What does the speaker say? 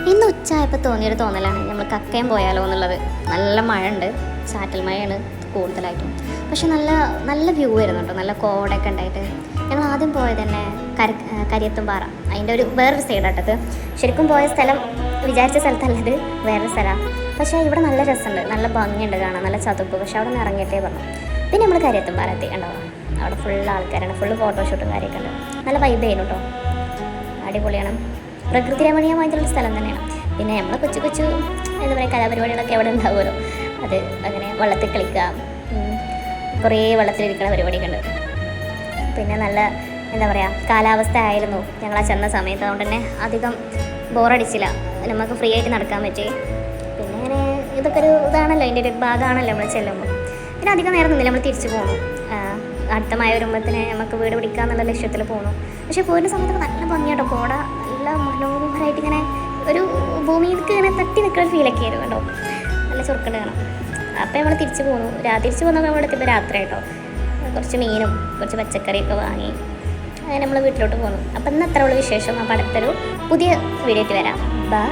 ഇന്ന് ഉച്ചയായപ്പോൾ തോന്നിയൊരു തോന്നലാണ് നമ്മൾ കക്കയം പോയാലോ എന്നുള്ളത്. നല്ല മഴ ഉണ്ട്, ചാറ്റൽ മഴയാണ് കൂടുതലായിട്ടും. പക്ഷെ നല്ല നല്ല വ്യൂ ആയിരുന്നു കേട്ടോ, നല്ല കോടയൊക്കെ ഉണ്ടായിട്ട്. ഞങ്ങൾ ആദ്യം പോയത് തന്നെ കരിയത്തുംപാറ, അതിൻ്റെ ഒരു വേറൊരു സൈഡാട്ടത്. ശരിക്കും പോയ സ്ഥലം വിചാരിച്ച സ്ഥലത്തല്ലത്, വേറൊരു സ്ഥലമാണ്. പക്ഷേ ഇവിടെ നല്ല രസമുണ്ട്, നല്ല ഭംഗിയുണ്ട് കാണാൻ, നല്ല ചതുപ്പ്. പക്ഷെ അവിടെ നിന്ന് ഇറങ്ങിയിട്ടേ പറഞ്ഞു. പിന്നെ നമ്മൾ കരിയത്തുംപാറ എത്തി ഉണ്ടാവും. അവിടെ ഫുള്ള് ആൾക്കാരാണ്, ഫുള്ള് ഫോട്ടോഷൂട്ടും കാര്യമൊക്കെ ഉണ്ട്. നല്ല വൈബ് ചെയ്യുന്നു കേട്ടോ, അടിപൊളിയാണ്. പ്രകൃതി രമണീയമായിട്ടുള്ള സ്ഥലം തന്നെയാണ്. പിന്നെ നമ്മൾ കൊച്ചു കൊച്ചു എന്താ പറയുക കലാപരിപാടികളൊക്കെ അവിടെ ഉണ്ടാവുമല്ലോ, അത് അങ്ങനെ വെള്ളത്തിൽ കളിക്കുക, കുറേ വെള്ളത്തിലിരിക്കുന്ന പരിപാടിയൊക്കെ ഉണ്ട്. പിന്നെ നല്ല എന്താ പറയുക കാലാവസ്ഥ ആയിരുന്നു ഞങ്ങൾ ആ ചെന്ന സമയത്ത്. അതുകൊണ്ട് തന്നെ അധികം ബോറടിച്ചില്ല, നമുക്ക് ഫ്രീ ആയിട്ട് നടക്കാൻ പറ്റി. പിന്നെ അങ്ങനെ ഇതൊക്കെ ഒരു ഇതാണല്ലോ, അതിൻ്റെ ഒരു ഭാഗമാണല്ലോ നമ്മൾ ചെല്ലുമ്പോൾ. പിന്നെ അധികം നേരം നിന്നില്ല, നമ്മൾ തിരിച്ചു പോകണം. അടുത്ത മഴ വരുമ്പോഴത്തേന് നമുക്ക് വീട് പിടിക്കുക എന്നുള്ള ലക്ഷ്യത്തിൽ പോകണം. പക്ഷേ പോരുന്ന സമയത്തൊക്കെ നല്ല ഭംഗിയാട്ടോ, കോട നല്ല മനോഹരമായിട്ട് ഇങ്ങനെ ഒരു ഭൂമിയിലേക്ക് ഇങ്ങനെ തട്ടി നിൽക്കുന്ന ഒരു ഫീലൊക്കെ ആയിരുന്നു കേട്ടോ, നല്ല ചുരുക്കണ്ട് കാണാം. അപ്പോൾ നമ്മൾ തിരിച്ചു പോന്നു. തിരിച്ചു പോകുന്നപ്പോൾ നമ്മൾ എത്തിയപ്പോൾ രാത്രി ആയിട്ടോ. കുറച്ച് മീനും കുറച്ച് പച്ചക്കറിയൊക്കെ വാങ്ങി അങ്ങനെ നമ്മൾ വീട്ടിലോട്ട് പോന്നു. അപ്പം ഇന്ന് അത്ര ഉള്ള വിശേഷം. അപ്പോൾ അടുത്തൊരു പുതിയ വീഡിയോ ആയിട്ട് വരാം. ബൈ.